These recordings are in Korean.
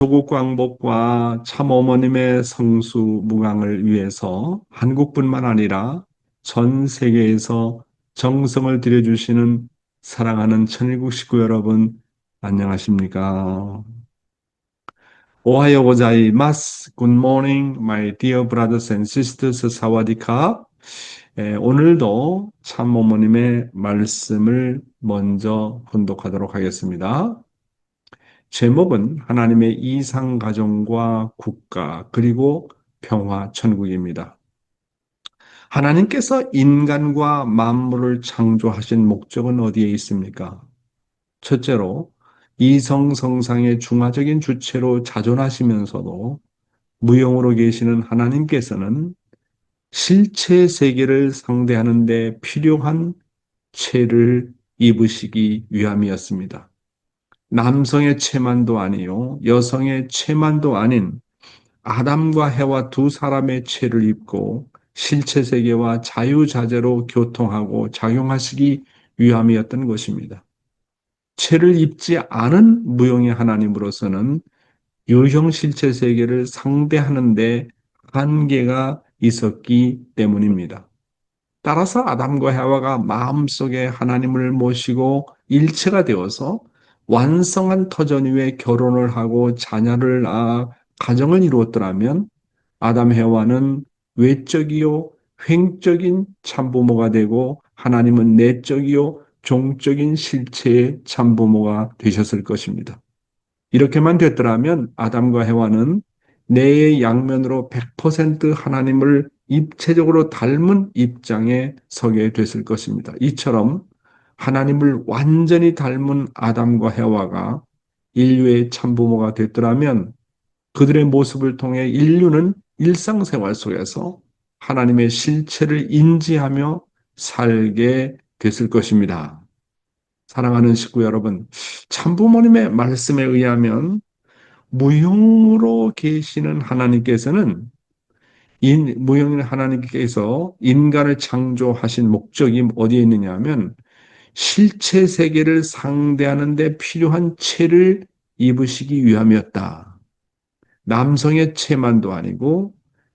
조국 광복과 참어머님의 성수무강을 위해서 한국뿐만 아니라 전 세계에서 정성을 들여주시는 사랑하는 천일국 식구 여러분, 안녕하십니까? 오하요 고자이마스. Good morning, my dear brothers and sisters. 사와디캅. 오늘도 참어머님의 말씀을 먼저 혼독하도록 하겠습니다. 제목은 하나님의 이상 가정과 국가 그리고 평화 천국입니다. 하나님께서 인간과 만물을 창조하신 목적은 어디에 있습니까? 첫째로 이성성상의 중화적인 주체로 자존하시면서도 무용으로 계시는 하나님께서는 실체 세계를 상대하는 데 필요한 체를 입으시기 위함이었습니다. 남성의 체만도 아니요, 여성의 체만도 아닌 아담과 해와 두 사람의 체를 입고 실체 세계와 자유자재로 교통하고 작용하시기 위함이었던 것입니다. 체를 입지 않은 무용의 하나님으로서는 유형 실체 세계를 상대하는데 한계가 있었기 때문입니다. 따라서 아담과 해와가 마음속에 하나님을 모시고 일체가 되어서 완성한 터전 위에 결혼을 하고 자녀를 낳아 가정을 이루었더라면 아담 해와는 외적이요 횡적인 참부모가 되고 하나님은 내적이요 종적인 실체의 참부모가 되셨을 것입니다. 이렇게만 됐더라면 아담과 해와는 뇌의 양면으로 100% 하나님을 입체적으로 닮은 입장에 서게 됐을 것입니다. 이처럼 하나님을 완전히 닮은 아담과 해와가 인류의 참부모가 됐더라면 그들의 모습을 통해 인류는 일상생활 속에서 하나님의 실체를 인지하며 살게 됐을 것입니다. 사랑하는 식구 여러분, 참부모님의 말씀에 의하면 무형으로 계시는 하나님께서는 무형인 하나님께서 인간을 창조하신 목적이 어디에 있느냐 하면 실체 세계를 상대하는 데 필요한 체를 입으시기 위함이었다. 남성의 체만도 아니고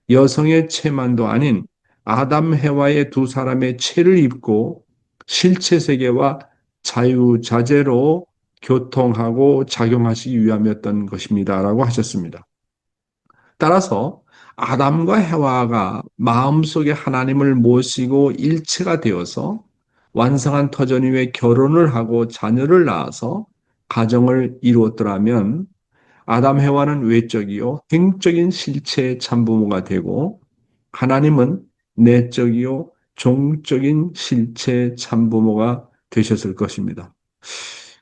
여성의 체만도 아닌 아담 해와의 두 사람의 체를 입고 실체 세계와 자유자재로 교통하고 작용하시기 위함이었던 것입니다라고 하셨습니다. 따라서 아담과 해와가 마음속에 하나님을 모시고 일체가 되어서 완성한 터전 위에 결혼을 하고 자녀를 낳아서 가정을 이루었더라면 아담 해와는 외적이요 행적인 실체의 참부모가 되고 하나님은 내적이요 종적인 실체의 참부모가 되셨을 것입니다.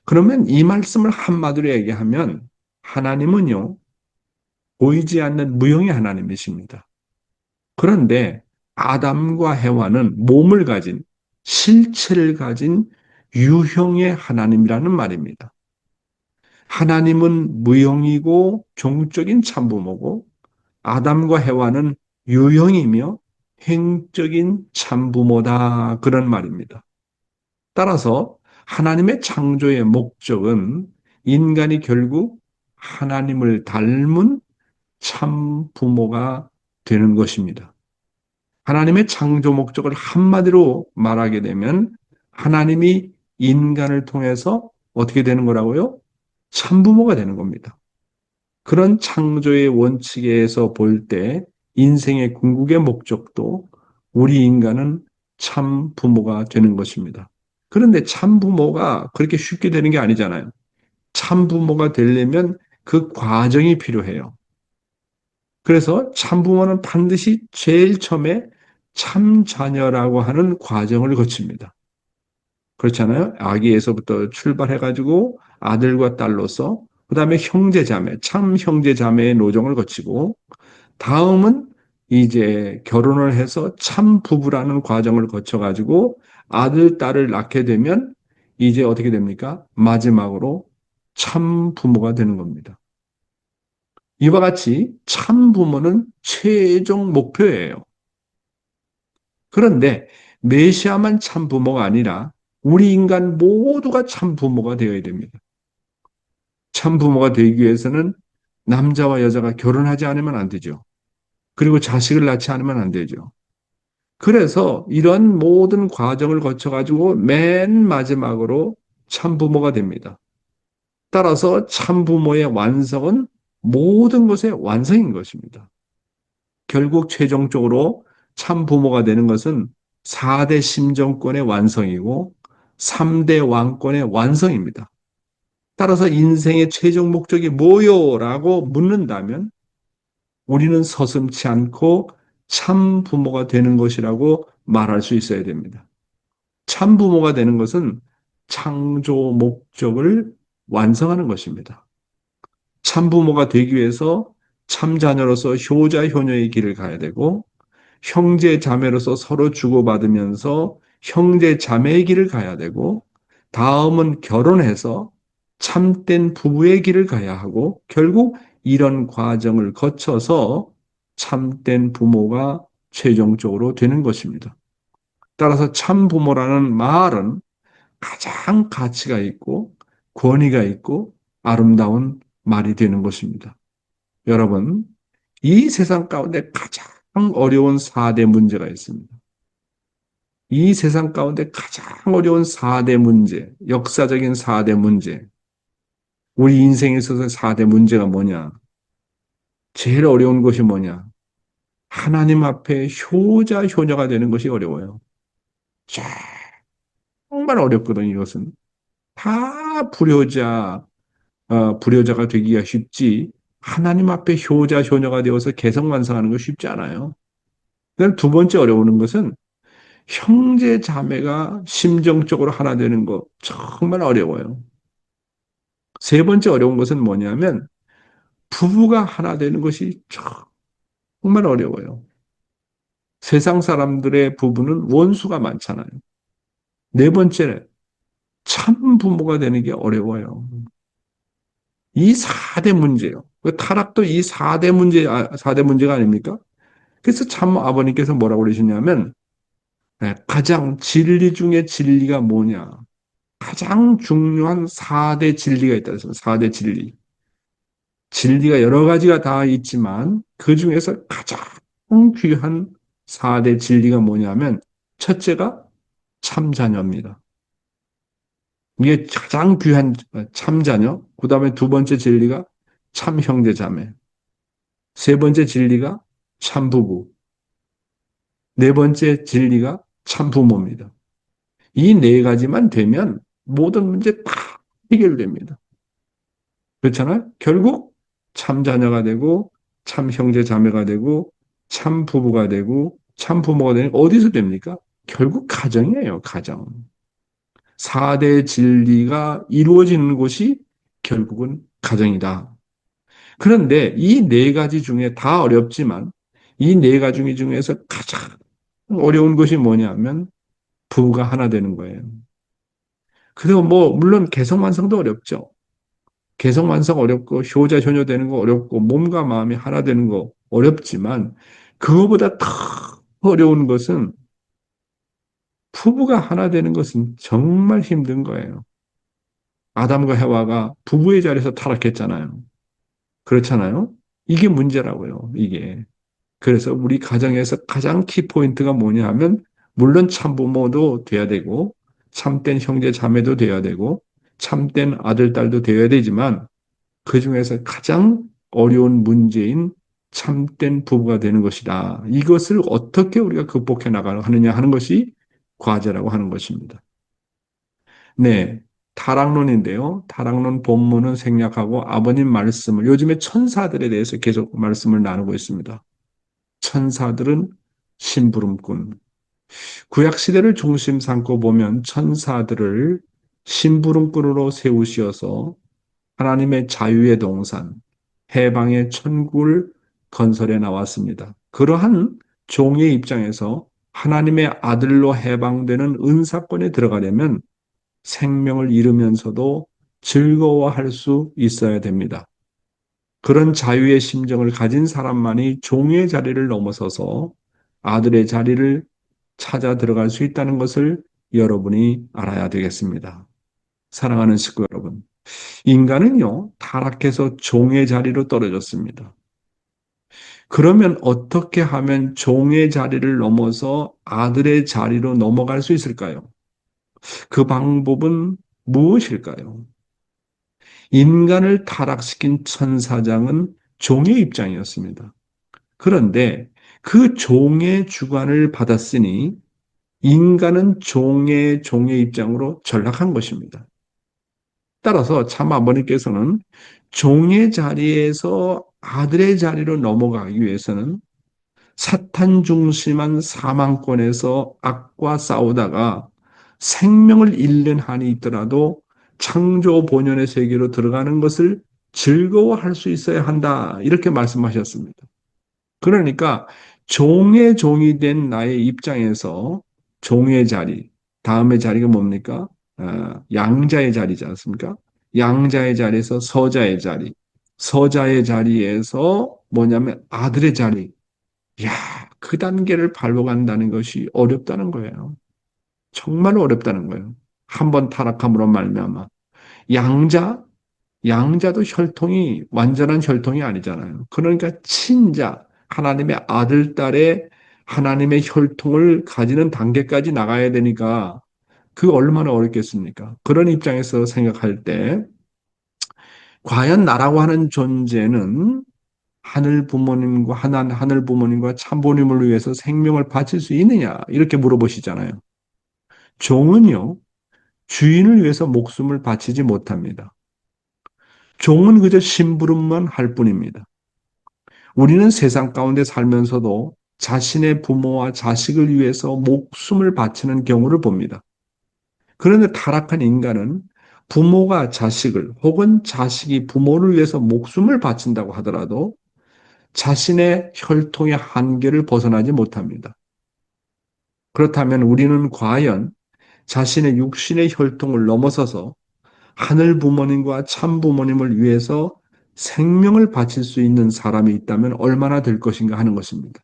그러면 이 말씀을 한마디로 얘기하면 하나님은요 보이지 않는 무형의 하나님이십니다. 그런데 아담과 해와는 몸을 가진 실체를 가진 유형의 하나님이라는 말입니다. 하나님은 무형이고 종적인 참부모고 아담과 해와는 유형이며 행적인 참부모다 그런 말입니다. 따라서 하나님의 창조의 목적은 인간이 결국 하나님을 닮은 참 부모가 되는 것입니다. 하나님의 창조 목적을 한마디로 말하게 되면 하나님이 인간을 통해서 어떻게 되는 거라고요? 참 부모가 되는 겁니다. 그런 창조의 원칙에서 볼 때 인생의 궁극의 목적도 우리 인간은 참 부모가 되는 것입니다. 그런데 참 부모가 그렇게 쉽게 되는 게 아니잖아요. 참 부모가 되려면 그 과정이 필요해요. 그래서 참부모는 반드시 제일 처음에 참자녀라고 하는 과정을 거칩니다. 그렇잖아요. 아기에서부터 출발해가지고 아들과 딸로서 그 다음에 형제자매, 참 형제자매의 노정을 거치고 다음은 이제 결혼을 해서 참 부부라는 과정을 거쳐가지고 아들, 딸을 낳게 되면 이제 어떻게 됩니까? 마지막으로 참 부모가 되는 겁니다. 이와 같이 참 부모는 최종 목표예요. 그런데 메시아만 참 부모가 아니라 우리 인간 모두가 참 부모가 되어야 됩니다. 참 부모가 되기 위해서는 남자와 여자가 결혼하지 않으면 안 되죠. 그리고 자식을 낳지 않으면 안 되죠. 그래서 이런 모든 과정을 거쳐가지고 맨 마지막으로 참부모가 됩니다. 따라서 참부모의 완성은 모든 것의 완성인 것입니다. 결국 최종적으로 참부모가 되는 것은 4대 심정권의 완성이고 3대 왕권의 완성입니다. 따라서 인생의 최종 목적이 뭐요? 라고 묻는다면 우리는 서슴지 않고 참 부모가 되는 것이라고 말할 수 있어야 됩니다. 참 부모가 되는 것은 창조 목적을 완성하는 것입니다. 참 부모가 되기 위해서 참 자녀로서 효자 효녀의 길을 가야 되고 형제 자매로서 서로 주고받으면서 형제 자매의 길을 가야 되고 다음은 결혼해서 참된 부부의 길을 가야 하고 결국 이런 과정을 거쳐서 참된 부모가 최종적으로 되는 것입니다. 따라서 참 부모라는 말은 가장 가치가 있고 권위가 있고 아름다운 말이 되는 것입니다. 여러분, 이 세상 가운데 가장 어려운 4대 문제가 있습니다. 이 세상 가운데 가장 어려운 4대 문제, 역사적인 4대 문제, 우리 인생에 있어서 4대 문제가 뭐냐? 제일 어려운 것이 뭐냐? 하나님 앞에 효자, 효녀가 되는 것이 어려워요. 정말 어렵거든요, 이것은. 다 불효자가 되기가 쉽지, 하나님 앞에 효자, 효녀가 되어서 개성 완성하는 거 쉽지 않아요. 그다음 두 번째 어려운 것은 형제 자매가 심정적으로 하나 되는 거 정말 어려워요. 세 번째 어려운 것은 뭐냐면 부부가 하나 되는 것이 정말 어려워요. 세상 사람들의 부부는 원수가 많잖아요. 네 번째는 참 부모가 되는 게 어려워요. 이 4대 문제예요. 그 타락도 이 4대 문제가 아닙니까? 그래서 참 아버님께서 뭐라고 그러시냐면 가장 진리 중에 진리가 뭐냐? 가장 중요한 4대 진리가 있다. 그래서 4대 진리. 진리가 여러 가지가 다 있지만 그 중에서 가장 귀한 4대 진리가 뭐냐면 첫째가 참자녀입니다. 이게 가장 귀한 참자녀. 그 다음에 두 번째 진리가 참형제자매. 세 번째 진리가 참부부. 네 번째 진리가 참부모입니다. 이 네 가지만 되면 모든 문제 다 해결됩니다. 그렇잖아요? 결국 참 자녀가 되고 참 형제 자매가 되고 참 부부가 되고 참 부모가 되는 어디서 됩니까? 결국 가정이에요, 가정. 4대 진리가 이루어지는 곳이 결국은 가정이다. 그런데 이 네 가지 중에 다 어렵지만 이 네 가지 중에서 가장 어려운 것이 뭐냐면 부부가 하나 되는 거예요. 그리고 뭐 물론 개성 완성도 어렵죠. 개성 완성 어렵고 효자 효녀 되는 거 어렵고 몸과 마음이 하나 되는 거 어렵지만 그거보다 더 어려운 것은 부부가 하나 되는 것은 정말 힘든 거예요. 아담과 해와가 부부의 자리에서 타락했잖아요. 그렇잖아요. 이게 문제라고요. 이게. 그래서 우리 가정에서 가장 키포인트가 뭐냐 하면 물론 참부모도 돼야 되고 참된 형제 자매도 돼야 되고 참된 아들 딸도 되어야 되지만 그 중에서 가장 어려운 문제인 참된 부부가 되는 것이다. 이것을 어떻게 우리가 극복해 나가느냐 하는 것이 과제라고 하는 것입니다. 네. 타락론인데요. 타락론 본문은 생략하고 아버님 말씀을 요즘에 천사들에 대해서 계속 말씀을 나누고 있습니다. 천사들은 심부름꾼. 구약 시대를 중심 삼고 보면 천사들을 심부름꾼으로 세우시어서 하나님의 자유의 동산, 해방의 천국을 건설해 나왔습니다. 그러한 종의 입장에서 하나님의 아들로 해방되는 은사권에 들어가려면 생명을 잃으면서도 즐거워할 수 있어야 됩니다. 그런 자유의 심정을 가진 사람만이 종의 자리를 넘어서서 아들의 자리를 찾아 들어갈 수 있다는 것을 여러분이 알아야 되겠습니다. 사랑하는 식구 여러분. 인간은요, 타락해서 종의 자리로 떨어졌습니다. 그러면 어떻게 하면 종의 자리를 넘어서 아들의 자리로 넘어갈 수 있을까요? 그 방법은 무엇일까요? 인간을 타락시킨 천사장은 종의 입장이었습니다. 그런데 그 종의 주관을 받았으니 인간은 종의 입장으로 전락한 것입니다. 따라서 참 아버님께서는 종의 자리에서 아들의 자리로 넘어가기 위해서는 사탄 중심한 사망권에서 악과 싸우다가 생명을 잃는 한이 있더라도 창조 본연의 세계로 들어가는 것을 즐거워할 수 있어야 한다. 이렇게 말씀하셨습니다. 그러니까 종의 종이 된 나의 입장에서 종의 자리, 다음의 자리가 뭡니까? 양자의 자리지 않습니까? 양자의 자리에서 서자의 자리, 서자의 자리에서 뭐냐면 아들의 자리. 야, 그 단계를 밟아간다는 것이 어렵다는 거예요. 정말 어렵다는 거예요. 한번 타락함으로 말미암아 양자, 양자도 혈통이 완전한 혈통이 아니잖아요. 그러니까 친자, 하나님의 아들, 딸의 하나님의 혈통을 가지는 단계까지 나가야 되니까 그 얼마나 어렵겠습니까? 그런 입장에서 생각할 때 과연 나라고 하는 존재는 하늘 부모님과 참부모님을 위해서 생명을 바칠 수 있느냐? 이렇게 물어보시잖아요. 종은요, 주인을 위해서 목숨을 바치지 못합니다. 종은 그저 심부름만 할 뿐입니다. 우리는 세상 가운데 살면서도 자신의 부모와 자식을 위해서 목숨을 바치는 경우를 봅니다. 그런데 타락한 인간은 부모가 자식을 혹은 자식이 부모를 위해서 목숨을 바친다고 하더라도 자신의 혈통의 한계를 벗어나지 못합니다. 그렇다면 우리는 과연 자신의 육신의 혈통을 넘어서서 하늘 부모님과 참 부모님을 위해서 생명을 바칠 수 있는 사람이 있다면 얼마나 될 것인가 하는 것입니다.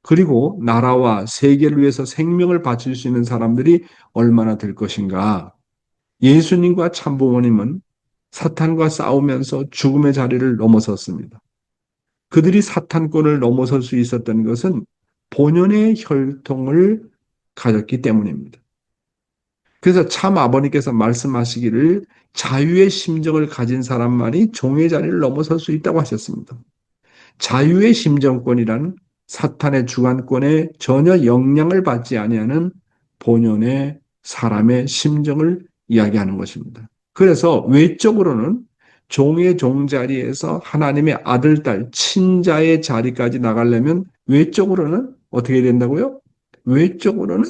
그리고 나라와 세계를 위해서 생명을 바칠 수 있는 사람들이 얼마나 될 것인가. 예수님과 참 부모님은 사탄과 싸우면서 죽음의 자리를 넘어섰습니다. 그들이 사탄권을 넘어설 수 있었던 것은 본연의 혈통을 가졌기 때문입니다. 그래서 참 아버님께서 말씀하시기를 자유의 심정을 가진 사람만이 종의 자리를 넘어설 수 있다고 하셨습니다. 자유의 심정권이란 사탄의 주관권에 전혀 영향을 받지 아니하는 본연의 사람의 심정을 이야기하는 것입니다. 그래서 외적으로는 종의 종자리에서 하나님의 아들, 딸, 친자의 자리까지 나가려면 외적으로는 어떻게 된다고요? 외적으로는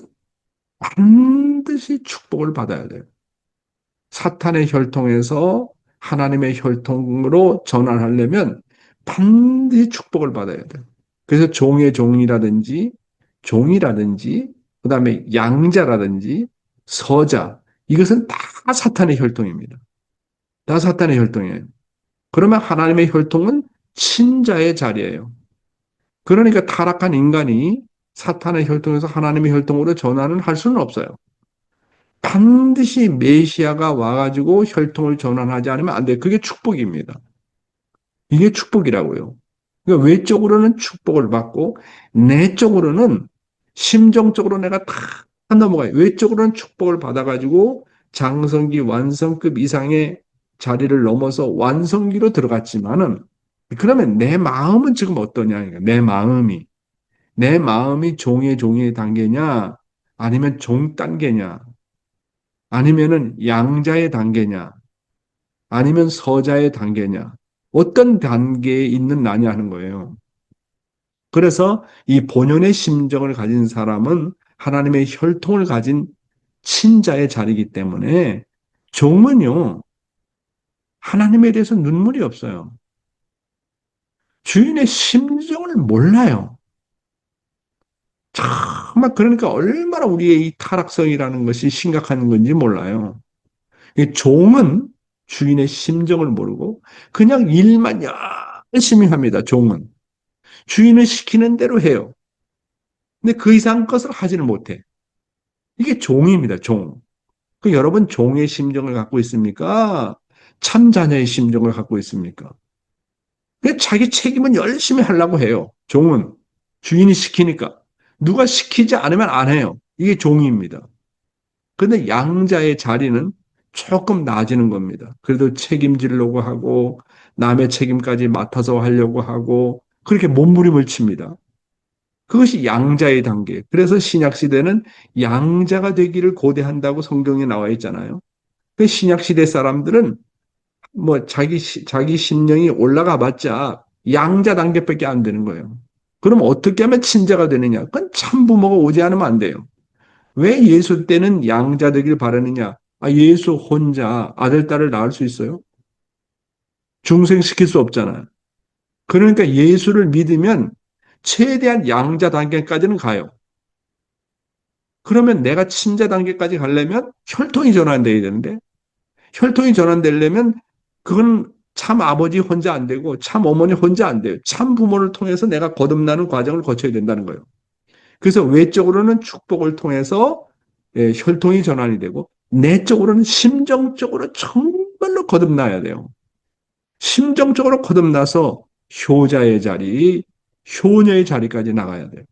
반드시 축복을 받아야 돼요. 사탄의 혈통에서 하나님의 혈통으로 전환하려면 반드시 축복을 받아야 돼요. 그래서 종의 종이라든지, 그 다음에 양자라든지, 서자, 이것은 다 사탄의 혈통입니다. 다 사탄의 혈통이에요. 그러면 하나님의 혈통은 친자의 자리예요. 그러니까 타락한 인간이 사탄의 혈통에서 하나님의 혈통으로 전환을 할 수는 없어요. 반드시 메시아가 와가지고 혈통을 전환하지 않으면 안 돼요. 그게 축복입니다. 이게 축복이라고요. 그러니까 외적으로는 축복을 받고 내적으로는 심정적으로 내가 다 넘어가요. 외적으로는 축복을 받아가지고 장성기 완성급 이상의 자리를 넘어서 완성기로 들어갔지만은 그러면 내 마음은 지금 어떠냐? 그러니까 내 마음이 종의 단계냐? 아니면 종 단계냐? 아니면은 양자의 단계냐? 아니면 서자의 단계냐? 어떤 단계에 있는 나냐 하는 거예요. 그래서 이 본연의 심정을 가진 사람은 하나님의 혈통을 가진 친자의 자리이기 때문에 종은요, 하나님에 대해서 눈물이 없어요. 주인의 심정을 몰라요. 정말 그러니까 얼마나 우리의 이 타락성이라는 것이 심각한 건지 몰라요. 이 종은 주인의 심정을 모르고 그냥 일만 열심히 합니다. 종은. 주인은 시키는 대로 해요. 근데 그 이상 것을 하지는 못해. 이게 종입니다. 종. 그 여러분 종의 심정을 갖고 있습니까? 참 자녀의 심정을 갖고 있습니까? 그 자기 책임은 열심히 하려고 해요. 종은 주인이 시키니까. 누가 시키지 않으면 안 해요. 이게 종입니다. 근데 양자의 자리는 조금 나아지는 겁니다. 그래도 책임지려고 하고 남의 책임까지 맡아서 하려고 하고 그렇게 몸부림을 칩니다. 그것이 양자의 단계. 그래서 신약 시대는 양자가 되기를 고대한다고 성경에 나와 있잖아요. 그 신약 시대 사람들은 뭐 자기 심령이 올라가 봤자 양자 단계밖에 안 되는 거예요. 그럼 어떻게 하면 친자가 되느냐? 그건 참부모가 오지 않으면 안 돼요. 왜 예수 때는 양자 되길 바라느냐? 아, 예수 혼자 아들, 딸을 낳을 수 있어요? 중생시킬 수 없잖아요. 그러니까 예수를 믿으면 최대한 양자 단계까지는 가요. 그러면 내가 친자 단계까지 가려면 혈통이 전환돼야 되는데 혈통이 전환되려면 그건 참 아버지 혼자 안 되고 참 어머니 혼자 안 돼요. 참 부모를 통해서 내가 거듭나는 과정을 거쳐야 된다는 거예요. 그래서 외적으로는 축복을 통해서 혈통이 전환이 되고 내적으로는 심정적으로 정말로 거듭나야 돼요. 심정적으로 거듭나서 효자의 자리, 효녀의 자리까지 나가야 돼요.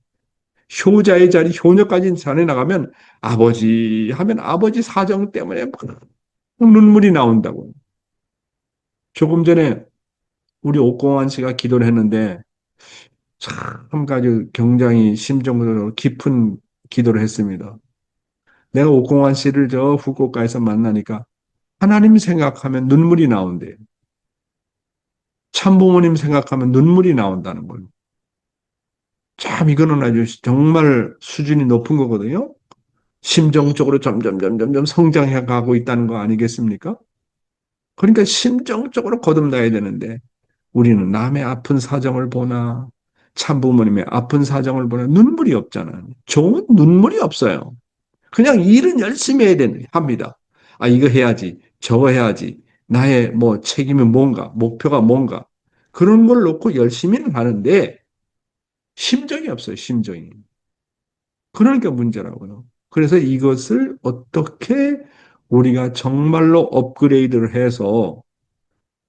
효자의 자리, 효녀까지 자리 나가면 아버지 하면 아버지 사정 때문에 막 눈물이 나온다고. 조금 전에 우리 옥공환 씨가 기도를 했는데 참 아주 굉장히 심정적으로 깊은 기도를 했습니다. 내가 옥공환 씨를 저 후쿠오카에서 만나니까 하나님 생각하면 눈물이 나온대요. 참부모님 생각하면 눈물이 나온다는 거예요. 참 이거는 아주 정말 수준이 높은 거거든요. 심정적으로 점점 성장해 가고 있다는 거 아니겠습니까? 그러니까 심정적으로 거듭나야 되는데 우리는 남의 아픈 사정을 보나 참부모님의 아픈 사정을 보나 눈물이 없잖아요. 종은 눈물이 없어요. 그냥 일은 열심히 해야 합니다. 아, 이거 해야지. 저거 해야지. 나의 뭐 책임은 뭔가, 목표가 뭔가. 그런 걸 놓고 열심히는 하는데 심정이 없어요, 심정이. 그러니까 문제라고요. 그래서 이것을 어떻게 우리가 정말로 업그레이드를 해서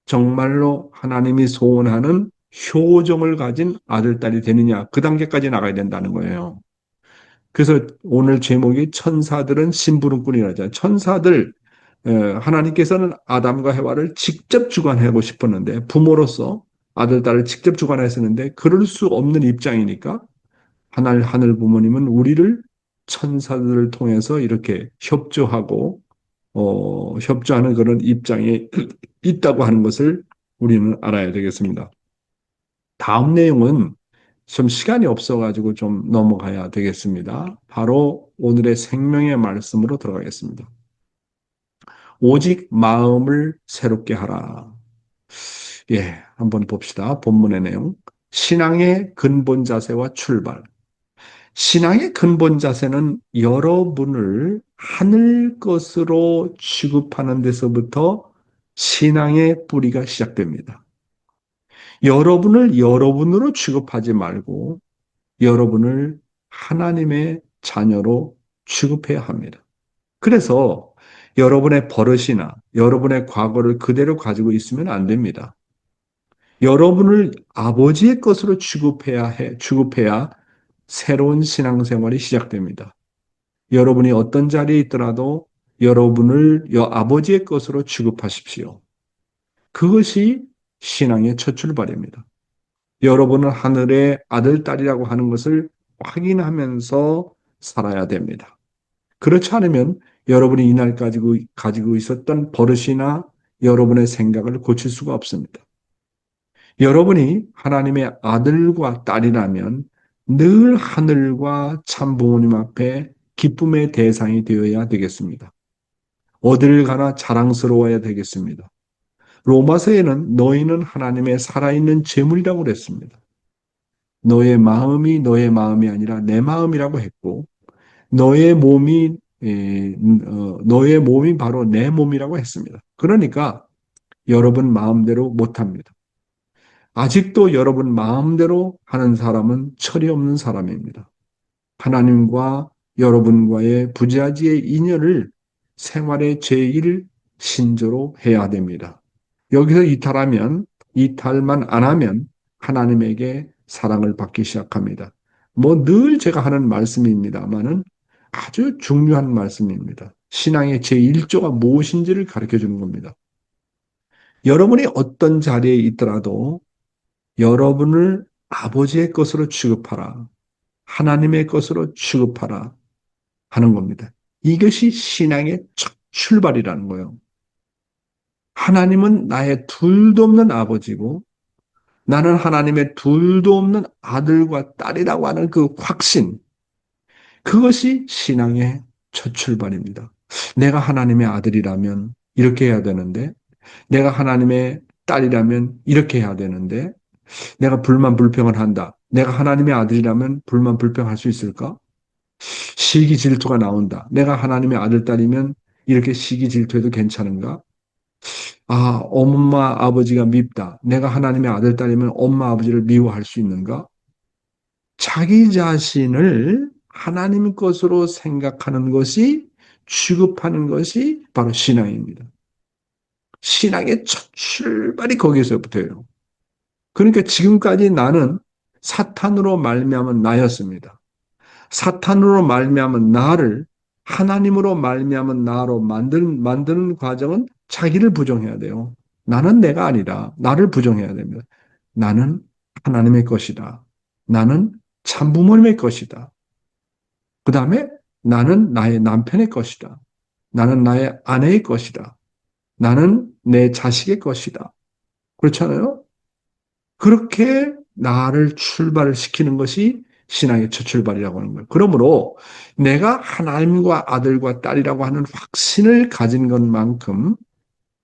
정말로 하나님이 소원하는 효정을 가진 아들, 딸이 되느냐. 그 단계까지 나가야 된다는 거예요. 그래서 오늘 제목이 천사들은 심부름꾼이라잖아요. 천사들, 하나님께서는 아담과 해와를 직접 주관하고 싶었는데, 부모로서 아들, 딸을 직접 주관했었는데, 그럴 수 없는 입장이니까, 하늘 부모님은 우리를 천사들을 통해서 이렇게 협조하고, 협조하는 그런 입장에 있다고 하는 것을 우리는 알아야 되겠습니다. 다음 내용은 좀 시간이 없어가지고 좀 넘어가야 되겠습니다. 바로 오늘의 생명의 말씀으로 들어가겠습니다. 오직 마음을 새롭게 하라. 예, 한번 봅시다. 본문의 내용. 신앙의 근본 자세와 출발. 신앙의 근본 자세는 여러분을 하늘 것으로 취급하는 데서부터 신앙의 뿌리가 시작됩니다. 여러분을 여러분으로 취급하지 말고 여러분을 하나님의 자녀로 취급해야 합니다. 그래서 여러분의 버릇이나 여러분의 과거를 그대로 가지고 있으면 안 됩니다. 여러분을 아버지의 것으로 취급해야 새로운 신앙생활이 시작됩니다. 여러분이 어떤 자리에 있더라도 여러분을 아버지의 것으로 취급하십시오. 그것이 신앙의 첫 출발입니다. 여러분은 하늘의 아들, 딸이라고 하는 것을 확인하면서 살아야 됩니다. 그렇지 않으면 여러분이 이날 가지고 있었던 버릇이나 여러분의 생각을 고칠 수가 없습니다. 여러분이 하나님의 아들과 딸이라면 늘 하늘과 참 부모님 앞에 기쁨의 대상이 되어야 되겠습니다. 어디를 가나 자랑스러워야 되겠습니다. 로마서에는 너희는 하나님의 살아있는 제물이라고 그랬습니다. 너의 마음이 아니라 내 마음이라고 했고 너의 몸이 너의 몸이 바로 내 몸이라고 했습니다. 그러니까 여러분 마음대로 못합니다. 아직도 여러분 마음대로 하는 사람은 철이 없는 사람입니다. 하나님과 여러분과의 부자지의 인연을 생활의 제1 신조로 해야 됩니다. 여기서 이탈하면, 이탈만 안 하면 하나님에게 사랑을 받기 시작합니다. 뭐 늘 제가 하는 말씀입니다만은 아주 중요한 말씀입니다. 신앙의 제1조가 무엇인지를 가르쳐 주는 겁니다. 여러분이 어떤 자리에 있더라도 여러분을 아버지의 것으로 취급하라. 하나님의 것으로 취급하라 하는 겁니다. 이것이 신앙의 첫 출발이라는 거예요. 하나님은 나의 둘도 없는 아버지고 나는 하나님의 둘도 없는 아들과 딸이라고 하는 그 확신, 그것이 신앙의 첫 출발입니다. 내가 하나님의 아들이라면 이렇게 해야 되는데, 내가 하나님의 딸이라면 이렇게 해야 되는데, 내가 불만 불평을 한다. 내가 하나님의 아들이라면 불만 불평할 수 있을까? 시기 질투가 나온다. 내가 하나님의 아들, 딸이면 이렇게 시기 질투해도 괜찮은가? 아, 엄마, 아버지가 밉다. 내가 하나님의 아들, 딸이면 엄마, 아버지를 미워할 수 있는가? 자기 자신을 하나님 것으로 생각하는 것이, 취급하는 것이 바로 신앙입니다. 신앙의 첫 출발이 거기서부터예요. 그러니까 지금까지 나는 사탄으로 말미암은 나였습니다. 사탄으로 말미암은 나를 하나님으로 말미암은 나로 만드는 과정은 자기를 부정해야 돼요. 나는 내가 아니라 나를 부정해야 됩니다. 나는 하나님의 것이다. 나는 참부모님의 것이다. 그 다음에 나는 나의 남편의 것이다. 나는 나의 아내의 것이다. 나는 내 자식의 것이다. 그렇잖아요? 그렇게 나를 출발을 시키는 것이 신앙의 첫 출발이라고 하는 거예요. 그러므로 내가 하나님과 아들과 딸이라고 하는 확신을 가진 것만큼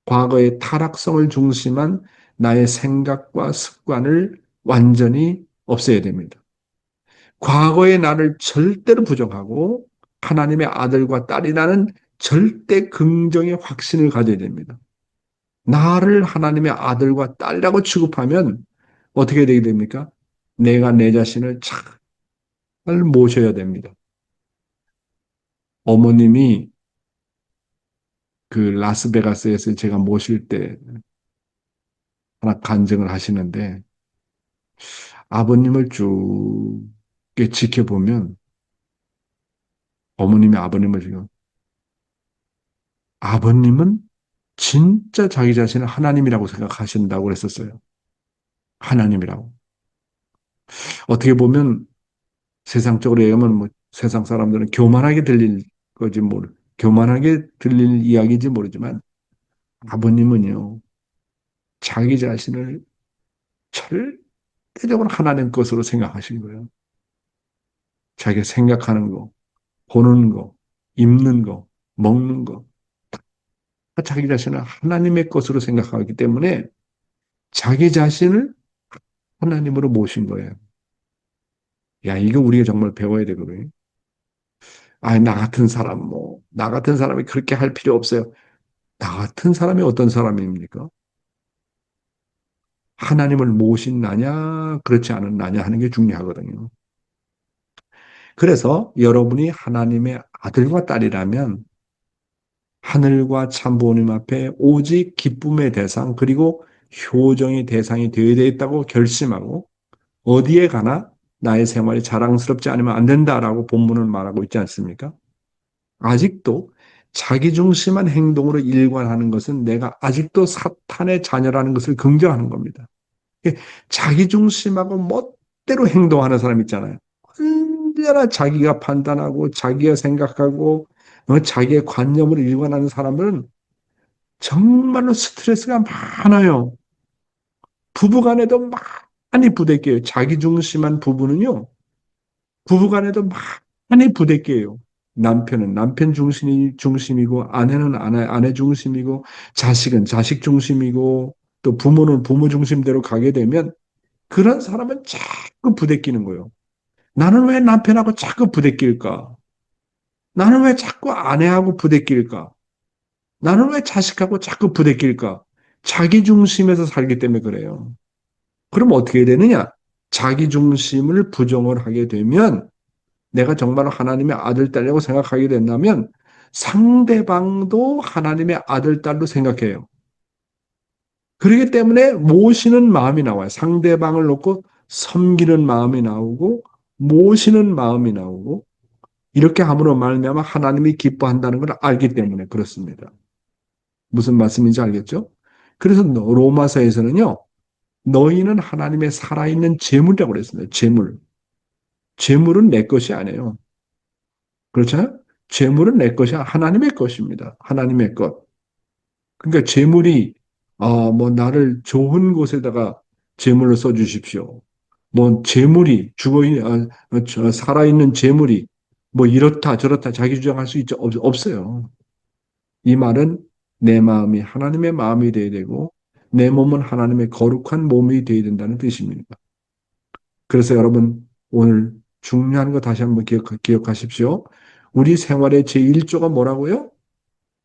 과거의 타락성을 중심한 나의 생각과 습관을 완전히 없애야 됩니다. 과거의 나를 절대로 부정하고 하나님의 아들과 딸이라는 절대 긍정의 확신을 가져야 됩니다. 나를 하나님의 아들과 딸이라고 취급하면 어떻게 되게 됩니까? 내가 내 자신을 잘 모셔야 됩니다. 어머님이 그 라스베가스에서 제가 모실 때 하나 간증을 하시는데 아버님을 쭉 지켜보면 어머님이 아버님을 지금 아버님은 진짜 자기 자신을 하나님이라고 생각하신다고 그랬었어요. 하나님이라고. 어떻게 보면 세상적으로 얘기하면 뭐 세상 사람들은 교만하게 들릴 거지 교만하게 들릴 이야기인지 모르지만 아버님은요 자기 자신을 절대적으로 하나님 것으로 생각하신 거예요. 자기가 생각하는 거, 보는 거, 입는 거, 먹는 거, 자기 자신을 하나님의 것으로 생각하기 때문에 자기 자신을 하나님으로 모신 거예요. 야, 이거 우리가 정말 배워야 되거든요. 아, 나 같은 사람, 나 같은 사람이 그렇게 할 필요 없어요. 나 같은 사람이 어떤 사람입니까? 하나님을 모신 나냐, 그렇지 않은 나냐 하는 게 중요하거든요. 그래서 여러분이 하나님의 아들과 딸이라면 하늘과 참부모님 앞에 오직 기쁨의 대상, 그리고 효정의 대상이 되어야 되겠다고 결심하고 어디에 가나 나의 생활이 자랑스럽지 않으면 안 된다라고 본문은 말하고 있지 않습니까? 아직도 자기중심한 행동으로 일관하는 것은 내가 아직도 사탄의 자녀라는 것을 긍정하는 겁니다. 자기중심하고 멋대로 행동하는 사람 있잖아요. 언제나 자기가 판단하고 자기가 생각하고 자기의 관념으로 일관하는 사람들은 정말로 스트레스가 많아요. 부부간에도 많이 부대껴요. 자기중심한 부부는요. 부부간에도 많이 부대껴요. 남편은 남편 중심이고 아내는 아내 중심이고 자식은 자식 중심이고 또 부모는 부모 중심대로 가게 되면 그런 사람은 자꾸 부대끼는 거예요. 나는 왜 남편하고 자꾸 부대낄까? 나는 왜 자꾸 아내하고 부대낄까? 나는 왜 자식하고 자꾸 부대낄까? 자기 중심에서 살기 때문에 그래요. 그럼 어떻게 되느냐? 자기 중심을 부정을 하게 되면 내가 정말 하나님의 아들, 딸이라고 생각하게 된다면 상대방도 하나님의 아들, 딸로 생각해요. 그렇기 때문에 모시는 마음이 나와요. 상대방을 놓고 섬기는 마음이 나오고 모시는 마음이 나오고 이렇게 함으로 말미암아 하나님이 기뻐한다는 걸 알기 때문에 그렇습니다. 무슨 말씀인지 알겠죠? 그래서 로마서에서는요. 너희는 하나님의 살아있는 재물이라고 그랬습니다. 재물. 재물은 내 것이 아니에요. 그렇잖아요? 재물은 내 것이 하나님의 것입니다. 하나님의 것. 그러니까 재물이 뭐 나를 좋은 곳에다가 재물을 써 주십시오. 뭐 재물이 살아있는 재물이 뭐 이렇다 저렇다 자기 주장할 수 있죠? 없어요. 이 말은 내 마음이 하나님의 마음이 되어야 되고 내 몸은 하나님의 거룩한 몸이 되어야 된다는 뜻입니다. 그래서 여러분 오늘 중요한 거 다시 한번 기억하십시오. 우리 생활의 제1조가 뭐라고요?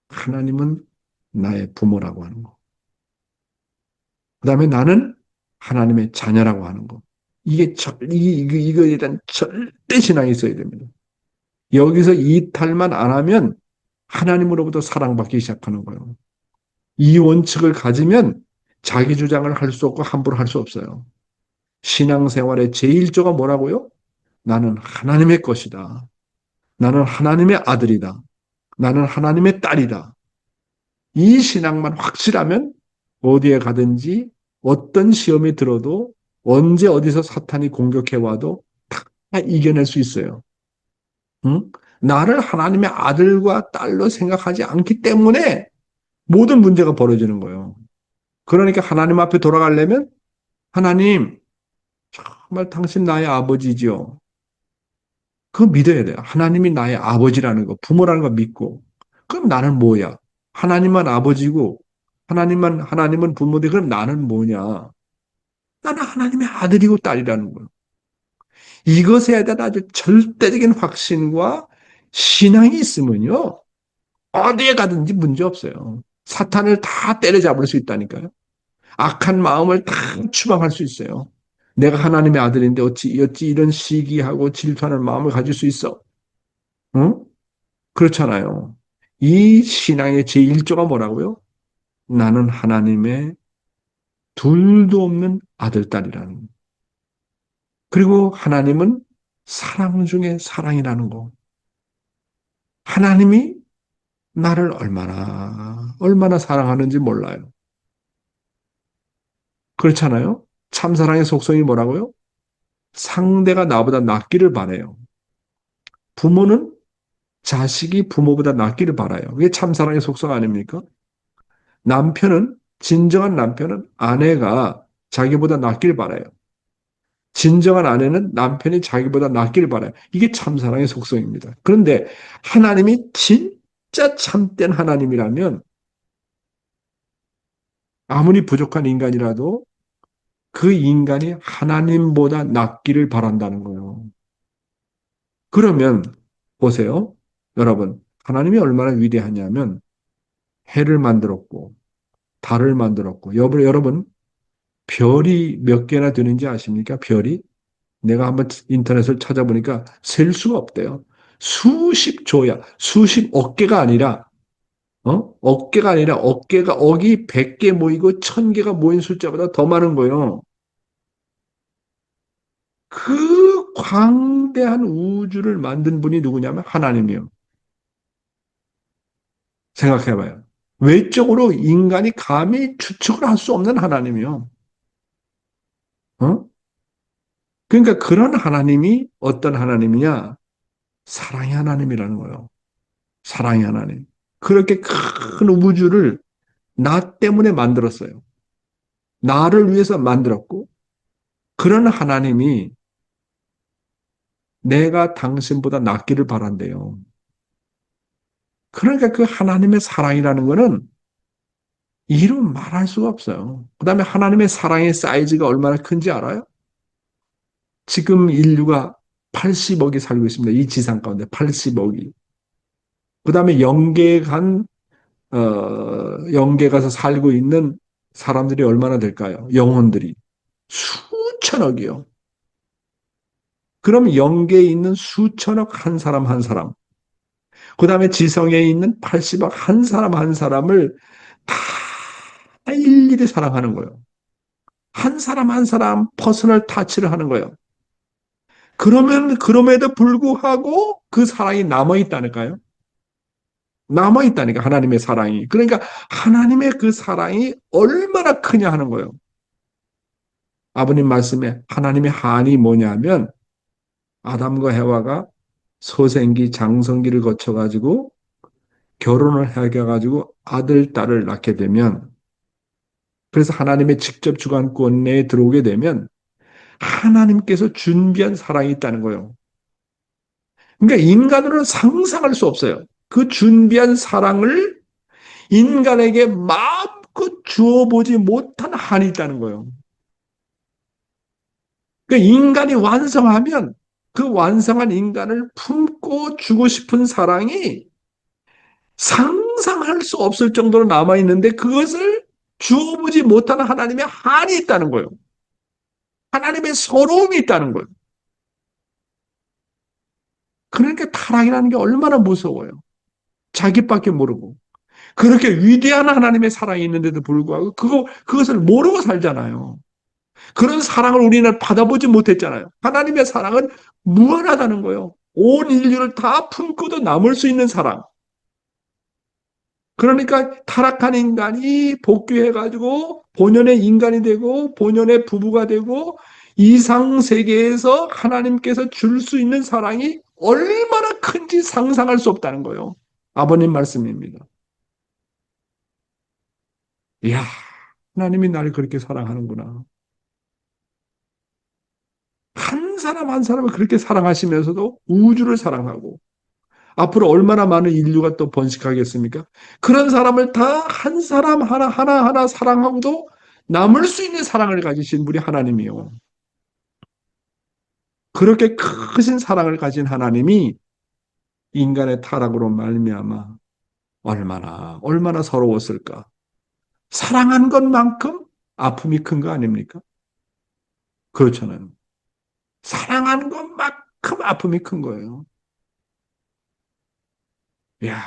하나님은 나의 부모라고 하는 거. 그 다음에 나는 하나님의 자녀라고 하는 거. 이거에 대한 절대 신앙이 있어야 됩니다. 여기서 이탈만 안 하면 하나님으로부터 사랑받기 시작하는 거예요. 이 원칙을 가지면 자기 주장을 할 수 없고 함부로 할 수 없어요. 신앙생활의 제1조가 뭐라고요? 나는 하나님의 것이다. 나는 하나님의 아들이다. 나는 하나님의 딸이다. 이 신앙만 확실하면 어디에 가든지 어떤 시험이 들어도 언제 어디서 사탄이 공격해 와도 다 이겨낼 수 있어요. 응? 나를 하나님의 아들과 딸로 생각하지 않기 때문에 모든 문제가 벌어지는 거예요. 그러니까 하나님 앞에 돌아가려면 하나님 정말 당신 나의 아버지지요. 그거 믿어야 돼요. 하나님이 나의 아버지라는 거, 부모라는 거 믿고. 그럼 나는 뭐야? 하나님만 아버지고, 하나님은 부모인데, 그럼 나는 뭐냐? 나는 하나님의 아들이고 딸이라는 거예요. 이것에 대한 아주 절대적인 확신과 신앙이 있으면요. 어디에 가든지 문제 없어요. 사탄을 다 때려잡을 수 있다니까요. 악한 마음을 다 추방할 수 있어요. 내가 하나님의 아들인데 어찌 이런 시기하고 질투하는 마음을 가질 수 있어? 응? 그렇잖아요. 이 신앙의 제1조가 뭐라고요? 나는 하나님의 둘도 없는 아들, 딸이라는. 그리고 하나님은 사랑 중에 사랑이라는 거. 하나님이 나를 얼마나 사랑하는지 몰라요. 그렇잖아요? 참사랑의 속성이 뭐라고요? 상대가 나보다 낫기를 바라요. 부모는 자식이 부모보다 낫기를 바라요. 그게 참사랑의 속성 아닙니까? 진정한 남편은 아내가 자기보다 낫기를 바라요. 진정한 아내는 남편이 자기보다 낫기를 바라요. 이게 참사랑의 속성입니다. 그런데 하나님이 진짜 참된 하나님이라면 아무리 부족한 인간이라도 그 인간이 하나님보다 낫기를 바란다는 거예요. 그러면 보세요. 여러분, 하나님이 얼마나 위대하냐면 해를 만들었고 달을 만들었고 여러분 별이 몇 개나 되는지 아십니까? 별이? 내가 한번 인터넷을 찾아보니까 셀 수가 없대요. 수십 조야. 수십억 개가 아니라 억개가 아니라 억이 100개 모이고 1000개가 모인 숫자보다 더 많은 거예요. 그 광대한 우주를 만든 분이 누구냐면 하나님이요. 생각해봐요. 외적으로 인간이 감히 추측을 할 수 없는 하나님이요. 어? 그러니까 그런 하나님이 어떤 하나님이냐? 사랑의 하나님이라는 거예요. 사랑의 하나님. 그렇게 큰 우주를 나 때문에 만들었어요. 나를 위해서 만들었고, 그런 하나님이 내가 당신보다 낫기를 바란대요. 그러니까 그 하나님의 사랑이라는 거는 이루 말할 수가 없어요. 그 다음에 하나님의 사랑의 사이즈가 얼마나 큰지 알아요? 지금 인류가 80억이 살고 있습니다. 이 지상 가운데 80억이. 그 다음에 영계 가서 살고 있는 사람들이 얼마나 될까요? 영혼들이. 수천억이요. 그럼 영계에 있는 수천억 한 사람 한 사람. 그 다음에 지성에 있는 80억 한 사람 한 사람을 다 일일이 사랑하는 거예요. 한 사람 한 사람 퍼스널 타치를 하는 거예요. 그럼에도 불구하고 그 사랑이 남아있다니까요. 남아있다니까, 하나님의 사랑이. 그러니까 하나님의 그 사랑이 얼마나 크냐 하는 거예요. 아버님 말씀에 하나님의 한이 뭐냐면, 아담과 해와가 소생기, 장성기를 거쳐가지고 결혼을 해가지고 아들, 딸을 낳게 되면, 그래서 하나님의 직접 주관권 내에 들어오게 되면 하나님께서 준비한 사랑이 있다는 거예요. 그러니까 인간으로는 상상할 수 없어요. 그 준비한 사랑을 인간에게 마음껏 주어보지 못한 한이 있다는 거예요. 그러니까 인간이 완성하면 그 완성한 인간을 품고 주고 싶은 사랑이 상상할 수 없을 정도로 남아있는데 그것을 주어보지 못하는 하나님의 한이 있다는 거예요. 하나님의 서러움이 있다는 거예요. 그러니까 타락이라는 게 얼마나 무서워요. 자기밖에 모르고. 그렇게 위대한 하나님의 사랑이 있는데도 불구하고 그것을 모르고 살잖아요. 그런 사랑을 우리는 받아보지 못했잖아요. 하나님의 사랑은 무한하다는 거예요. 온 인류를 다 품고도 남을 수 있는 사랑. 그러니까 타락한 인간이 복귀해가지고 본연의 인간이 되고 본연의 부부가 되고 이상 세계에서 하나님께서 줄 수 있는 사랑이 얼마나 큰지 상상할 수 없다는 거예요. 아버님 말씀입니다. 이야, 하나님이 나를 그렇게 사랑하는구나. 한 사람 한 사람을 그렇게 사랑하시면서도 우주를 사랑하고 앞으로 얼마나 많은 인류가 또 번식하겠습니까? 그런 사람을 다 한 사람 하나 사랑하고도 남을 수 있는 사랑을 가지신 분이 하나님이요. 그렇게 크신 사랑을 가진 하나님이 인간의 타락으로 말미암아 얼마나 서러웠을까? 사랑한 것만큼 아픔이 큰 거 아닙니까? 그렇잖아요. 사랑한 것만큼 아픔이 큰 거예요. 이야,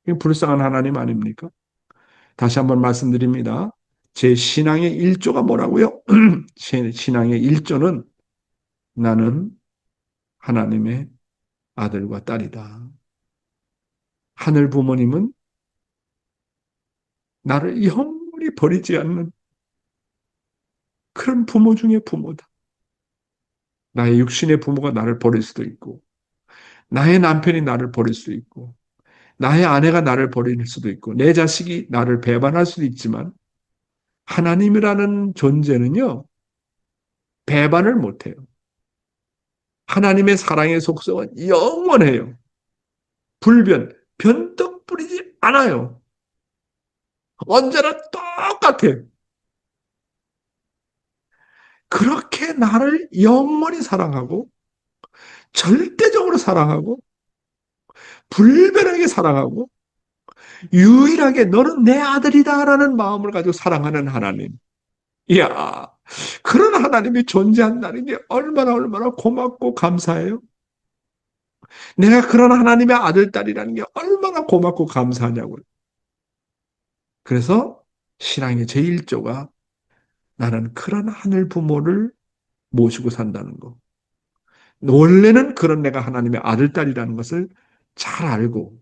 이 불쌍한 하나님 아닙니까? 다시 한번 말씀드립니다. 제 신앙의 일조가 뭐라고요? 제 신앙의 일조는 나는 하나님의 아들과 딸이다. 하늘 부모님은 나를 영원히 버리지 않는 그런 부모 중에 부모다. 나의 육신의 부모가 나를 버릴 수도 있고, 나의 남편이 나를 버릴 수도 있고, 나의 아내가 나를 버릴 수도 있고, 내 자식이 나를 배반할 수도 있지만, 하나님이라는 존재는요, 배반을 못해요. 하나님의 사랑의 속성은 영원해요. 변덕 부리지 않아요. 언제나 똑같아. 그렇게 나를 영원히 사랑하고, 절대적으로 사랑하고, 불변하게 사랑하고, 유일하게 너는 내 아들이다라는 마음을 가지고 사랑하는 하나님. 이야, 그런 하나님이 존재한다는 게 얼마나 고맙고 감사해요. 내가 그런 하나님의 아들, 딸이라는 게 얼마나 고맙고 감사하냐고요. 그래서 신앙의 제1조가 나는 그런 하늘 부모를 모시고 산다는 거. 원래는 그런 내가 하나님의 아들, 딸이라는 것을 잘 알고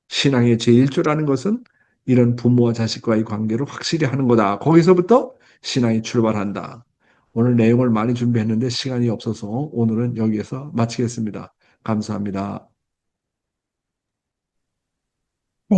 신앙의 제1조라는 것은 이런 부모와 자식과의 관계를 확실히 하는 거다. 거기서부터 신앙이 출발한다. 오늘 내용을 많이 준비했는데 시간이 없어서 오늘은 여기에서 마치겠습니다. 감사합니다. 네.